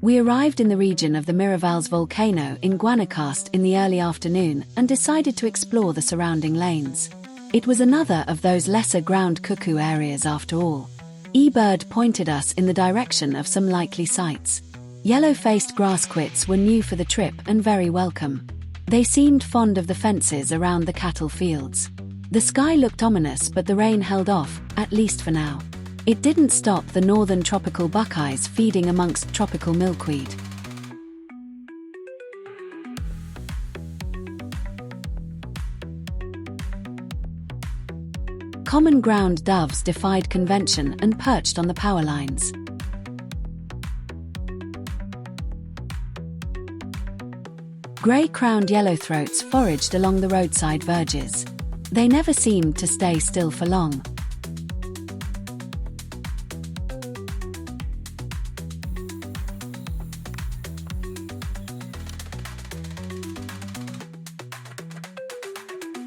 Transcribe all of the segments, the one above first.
We arrived in the region of the Miravalles volcano in Guanacaste in the early afternoon and decided to explore the surrounding lanes. It was another of those lesser ground-cuckoo areas after all. E-Bird pointed us in the direction of some likely sites. Yellow-faced grassquits were new for the trip and very welcome. They seemed fond of the fences around the cattle fields. The sky looked ominous, but the rain held off, at least for now. It didn't stop the northern tropical buckeyes feeding amongst tropical milkweed. Common ground doves defied convention and perched on the power lines. Grey-crowned yellowthroats foraged along the roadside verges. They never seemed to stay still for long.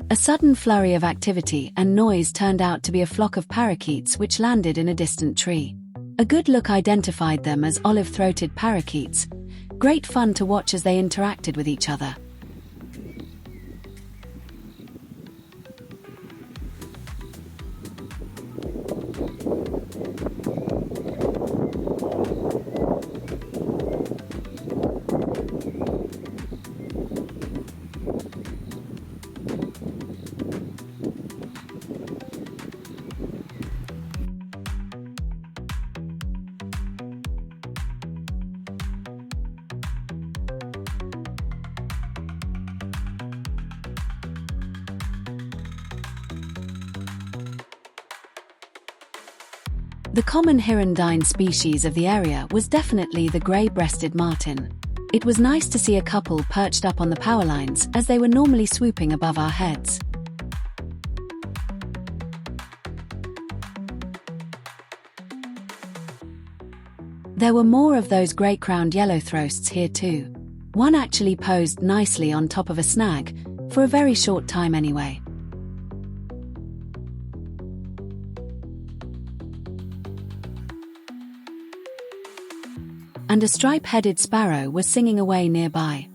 A sudden flurry of activity and noise turned out to be a flock of parakeets which landed in a distant tree. A good look identified them as olive-throated parakeets. Great fun to watch as they interacted with each other. The common hirundine species of the area was definitely the grey-breasted martin. It was nice to see a couple perched up on the power lines as they were normally swooping above our heads. There were more of those grey-crowned yellowthroats here too. One actually posed nicely on top of a snag, for a very short time anyway. And a stripe-headed sparrow was singing away nearby.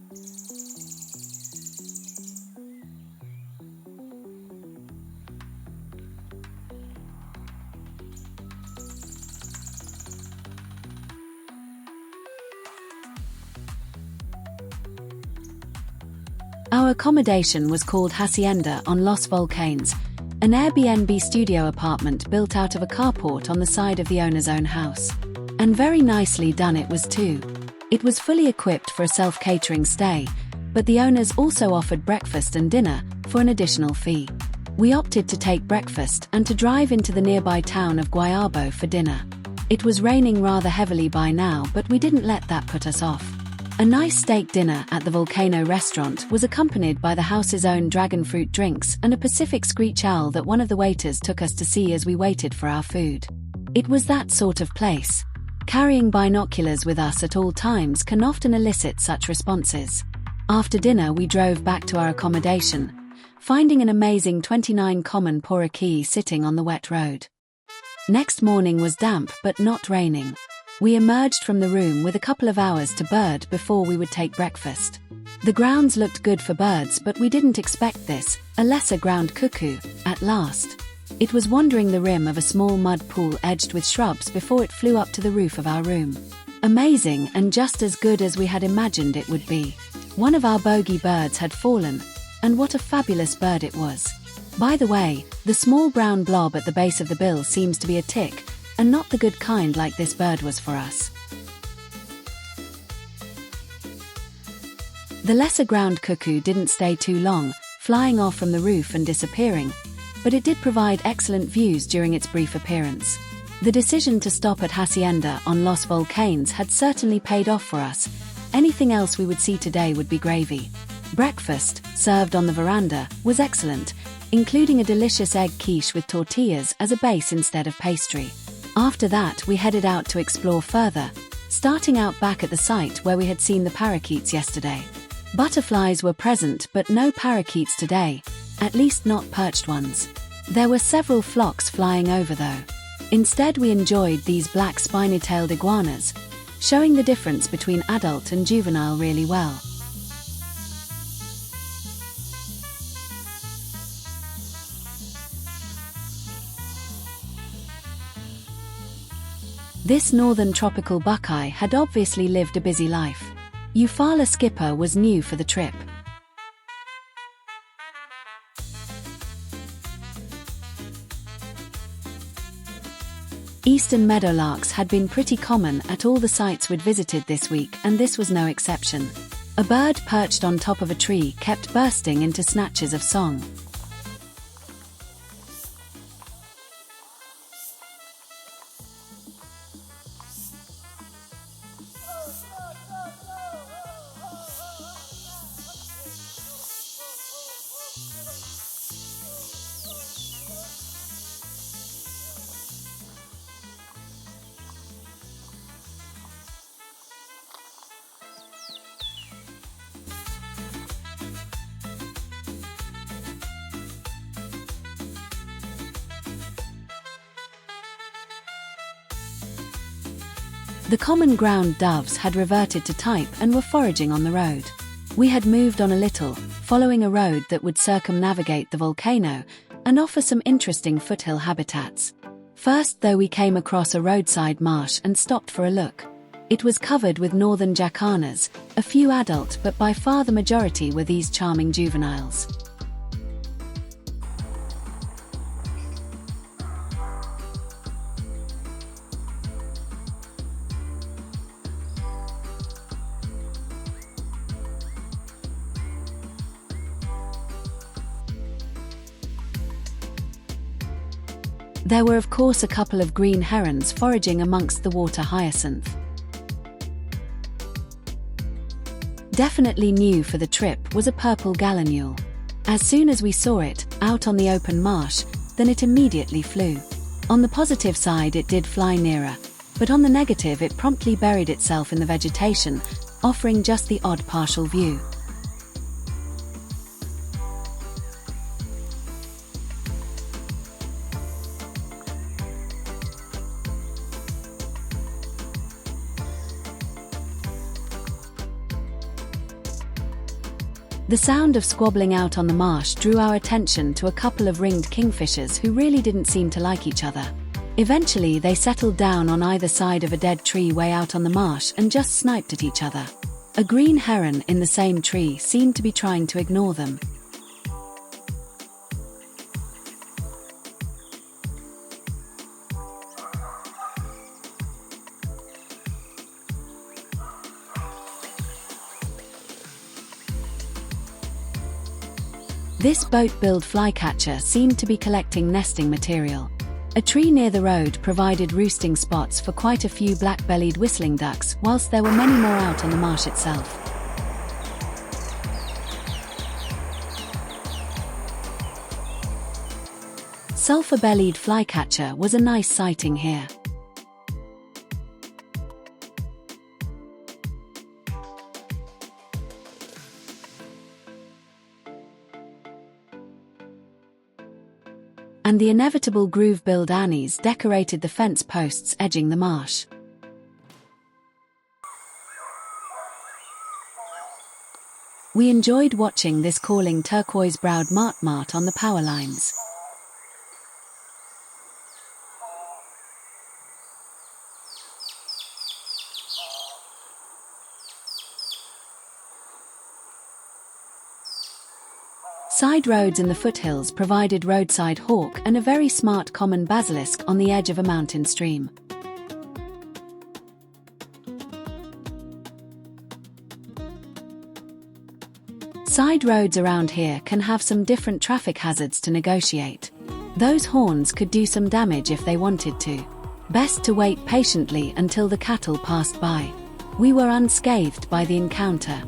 Our accommodation was called Hacienda on Los Volcanes, an Airbnb studio apartment built out of a carport on the side of the owner's own house. And very nicely done it was too. It was fully equipped for a self-catering stay, but the owners also offered breakfast and dinner for an additional fee. We opted to take breakfast and to drive into the nearby town of Guayabo for dinner. It was raining rather heavily by now, but we didn't let that put us off. A nice steak dinner at the Volcano restaurant was accompanied by the house's own dragon fruit drinks and a Pacific screech owl that one of the waiters took us to see as we waited for our food. It was that sort of place. Carrying binoculars with us at all times can often elicit such responses. After dinner we drove back to our accommodation, finding an amazing 29 common poraki sitting on the wet road. Next morning was damp but not raining. We emerged from the room with a couple of hours to bird before we would take breakfast. The grounds looked good for birds, but we didn't expect this, a lesser ground-cuckoo, at last. It was wandering the rim of a small mud pool edged with shrubs before it flew up to the roof of our room. Amazing and just as good as we had imagined it would be. One of our bogey birds had fallen, and what a fabulous bird it was. By the way, the small brown blob at the base of the bill seems to be a tick, and not the good kind like this bird was for us. The lesser ground-cuckoo didn't stay too long, flying off from the roof and disappearing, but it did provide excellent views during its brief appearance. The decision to stop at Hacienda on Los Volcanes had certainly paid off for us. Anything else we would see today would be gravy. Breakfast, served on the veranda, was excellent, including a delicious egg quiche with tortillas as a base instead of pastry. After that we headed out to explore further, starting out back at the site where we had seen the parakeets yesterday. Butterflies were present but no parakeets today. At least not perched ones. There were several flocks flying over though. Instead we enjoyed these black spiny-tailed iguanas, showing the difference between adult and juvenile really well. This northern tropical buckeye had obviously lived a busy life. Eufaula skipper was new for the trip. Eastern meadowlarks had been pretty common at all the sites we'd visited this week, and this was no exception. A bird perched on top of a tree kept bursting into snatches of song. The common ground doves had reverted to type and were foraging on the road. We had moved on a little, following a road that would circumnavigate the volcano and offer some interesting foothill habitats. First, though, we came across a roadside marsh and stopped for a look. It was covered with northern jacanas, a few adult, but by far the majority were these charming juveniles. There were of course a couple of green herons foraging amongst the water hyacinth. Definitely new for the trip was a purple gallinule. As soon as we saw it, out on the open marsh, then it immediately flew. On the positive side it did fly nearer, but on the negative it promptly buried itself in the vegetation, offering just the odd partial view. The sound of squabbling out on the marsh drew our attention to a couple of ringed kingfishers who really didn't seem to like each other. Eventually they settled down on either side of a dead tree way out on the marsh and just sniped at each other. A green heron in the same tree seemed to be trying to ignore them. This boat-billed flycatcher seemed to be collecting nesting material. A tree near the road provided roosting spots for quite a few black-bellied whistling ducks, whilst there were many more out on the marsh itself. Sulphur-bellied flycatcher was a nice sighting here. And the inevitable groove-billed annies decorated the fence posts edging the marsh. We enjoyed watching this calling turquoise-browed martmart on the power lines. Side roads in the foothills provided roadside hawk and a very smart common basilisk on the edge of a mountain stream. Side roads around here can have some different traffic hazards to negotiate. Those horns could do some damage if they wanted to. Best to wait patiently until the cattle passed by. We were unscathed by the encounter.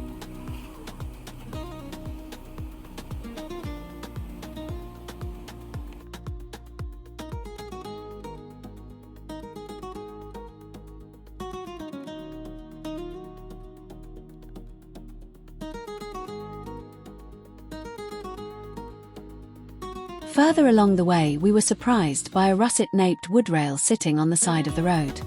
Further along the way we were surprised by a russet-naped woodrail sitting on the side of the road.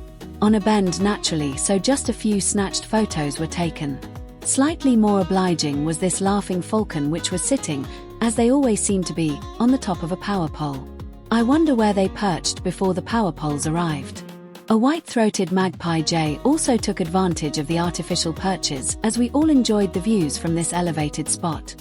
on a bend naturally, so just a few snatched photos were taken. Slightly more obliging was this laughing falcon, which was sitting, as they always seem to be, on the top of a power pole. I wonder where they perched before the power poles arrived. A white-throated magpie jay also took advantage of the artificial perches, as we all enjoyed the views from this elevated spot.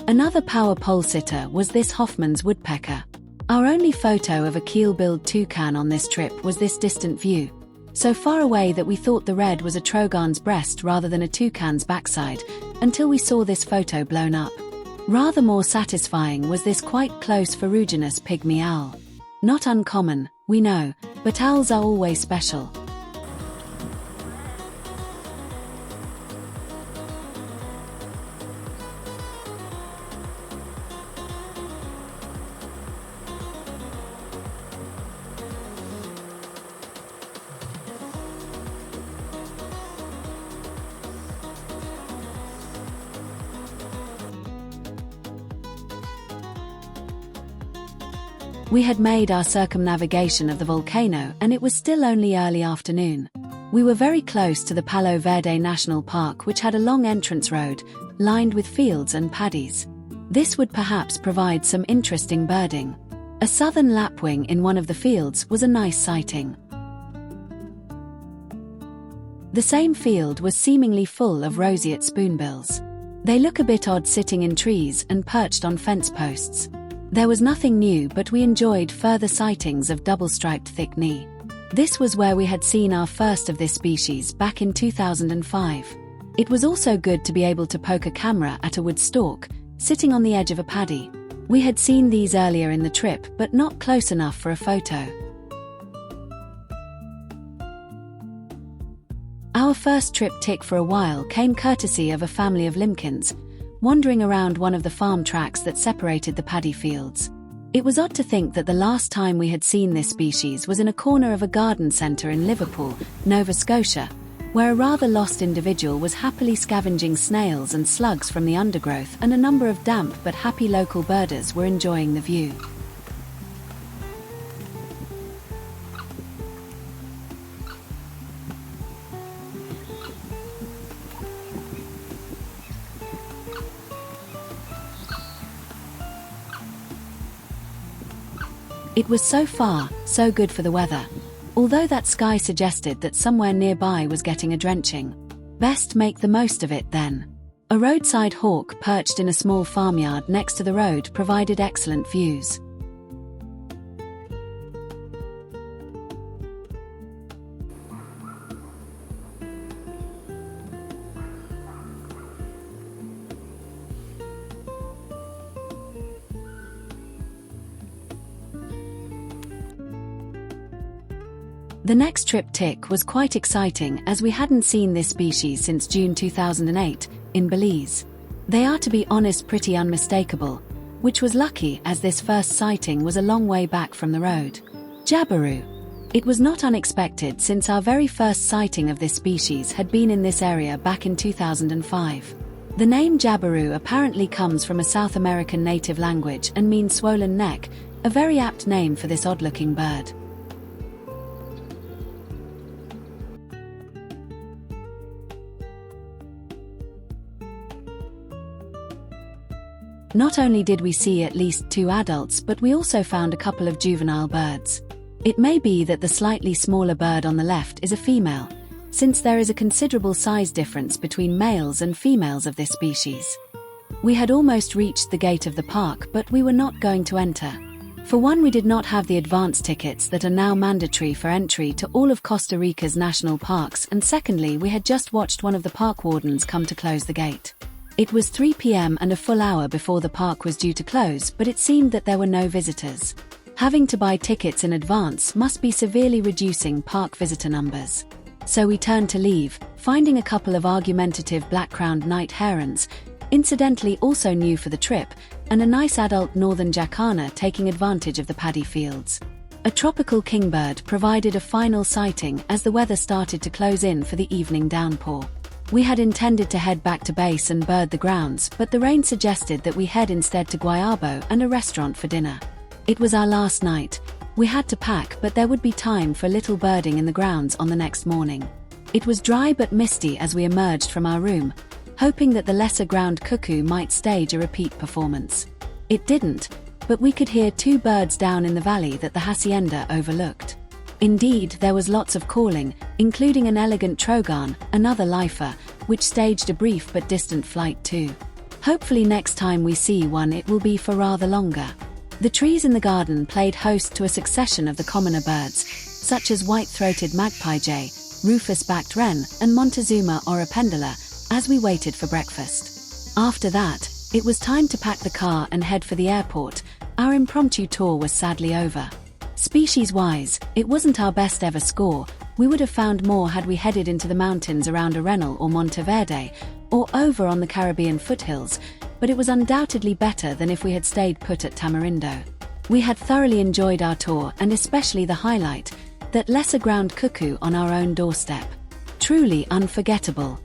Another power pole sitter was this Hoffman's woodpecker. Our only photo of a keel-billed toucan on this trip was this distant view, so far away that we thought the red was a trogon's breast rather than a toucan's backside, until we saw this photo blown up. Rather more satisfying was this quite close ferruginous pygmy owl. Not uncommon, we know, but owls are always special. We had made our circumnavigation of the volcano and it was still only early afternoon. We were very close to the Palo Verde National Park, which had a long entrance road, lined with fields and paddies. This would perhaps provide some interesting birding. A southern lapwing in one of the fields was a nice sighting. The same field was seemingly full of roseate spoonbills. They look a bit odd sitting in trees and perched on fence posts. There was nothing new, but we enjoyed further sightings of double-striped thick knee. This was where we had seen our first of this species back in 2005. It was also good to be able to poke a camera at a wood stalk, sitting on the edge of a paddy. We had seen these earlier in the trip, but not close enough for a photo. Our first trip tick for a while came courtesy of a family of limpkins, wandering around one of the farm tracks that separated the paddy fields. It was odd to think that the last time we had seen this species was in a corner of a garden centre in Liverpool, Nova Scotia, where a rather lost individual was happily scavenging snails and slugs from the undergrowth, and a number of damp but happy local birders were enjoying the view. It was so far, so good for the weather. Although that sky suggested that somewhere nearby was getting a drenching. Best make the most of it then. A roadside hawk perched in a small farmyard next to the road provided excellent views. The next trip tick was quite exciting, as we hadn't seen this species since June 2008, in Belize. They are, to be honest, pretty unmistakable, which was lucky as this first sighting was a long way back from the road. Jabiru. It was not unexpected, since our very first sighting of this species had been in this area back in 2005. The name Jabiru apparently comes from a South American native language and means swollen neck, a very apt name for this odd-looking bird. Not only did we see at least 2 adults, but we also found a couple of juvenile birds. It may be that the slightly smaller bird on the left is a female, since there is a considerable size difference between males and females of this species. We had almost reached the gate of the park, but we were not going to enter. For one, we did not have the advance tickets that are now mandatory for entry to all of Costa Rica's national parks, and secondly, we had just watched one of the park wardens come to close the gate. It was 3 p.m. and a full hour before the park was due to close, but it seemed that there were no visitors. Having to buy tickets in advance must be severely reducing park visitor numbers. So we turned to leave, finding a couple of argumentative black-crowned night herons, incidentally also new for the trip, and a nice adult northern jacana taking advantage of the paddy fields. A tropical kingbird provided a final sighting as the weather started to close in for the evening downpour. We had intended to head back to base and bird the grounds, but the rain suggested that we head instead to Guayabo and a restaurant for dinner. It was our last night. We had to pack, but there would be time for little birding in the grounds on the next morning. It was dry but misty as we emerged from our room, hoping that the Lesser Ground-Cuckoo might stage a repeat performance. It didn't, but we could hear 2 birds down in the valley that the hacienda overlooked. Indeed, there was lots of calling, including an elegant trogon, another lifer, which staged a brief but distant flight too. Hopefully next time we see one it will be for rather longer. The trees in the garden played host to a succession of the commoner birds, such as white-throated magpie jay, rufous-backed wren, and Montezuma oropendola, as we waited for breakfast. After that, it was time to pack the car and head for the airport. Our impromptu tour was sadly over. Species-wise, it wasn't our best ever score. We would have found more had we headed into the mountains around Arenal or Monteverde, or over on the Caribbean foothills, but it was undoubtedly better than if we had stayed put at Tamarindo. We had thoroughly enjoyed our tour, and especially the highlight, that Lesser Ground-Cuckoo on our own doorstep. Truly unforgettable.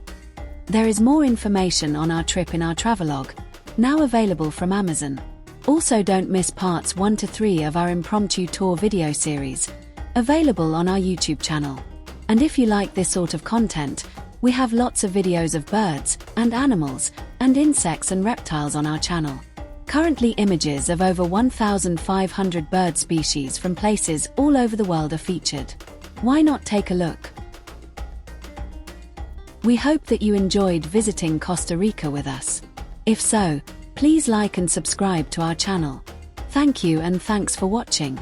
There is more information on our trip in our travelogue, now available from Amazon. Also don't miss parts 1 to 3 of our impromptu tour video series, available on our YouTube channel. And if you like this sort of content, we have lots of videos of birds, and animals, and insects and reptiles on our channel. Currently images of over 1,500 bird species from places all over the world are featured. Why not take a look? We hope that you enjoyed visiting Costa Rica with us. If so, please like and subscribe to our channel. Thank you and thanks for watching.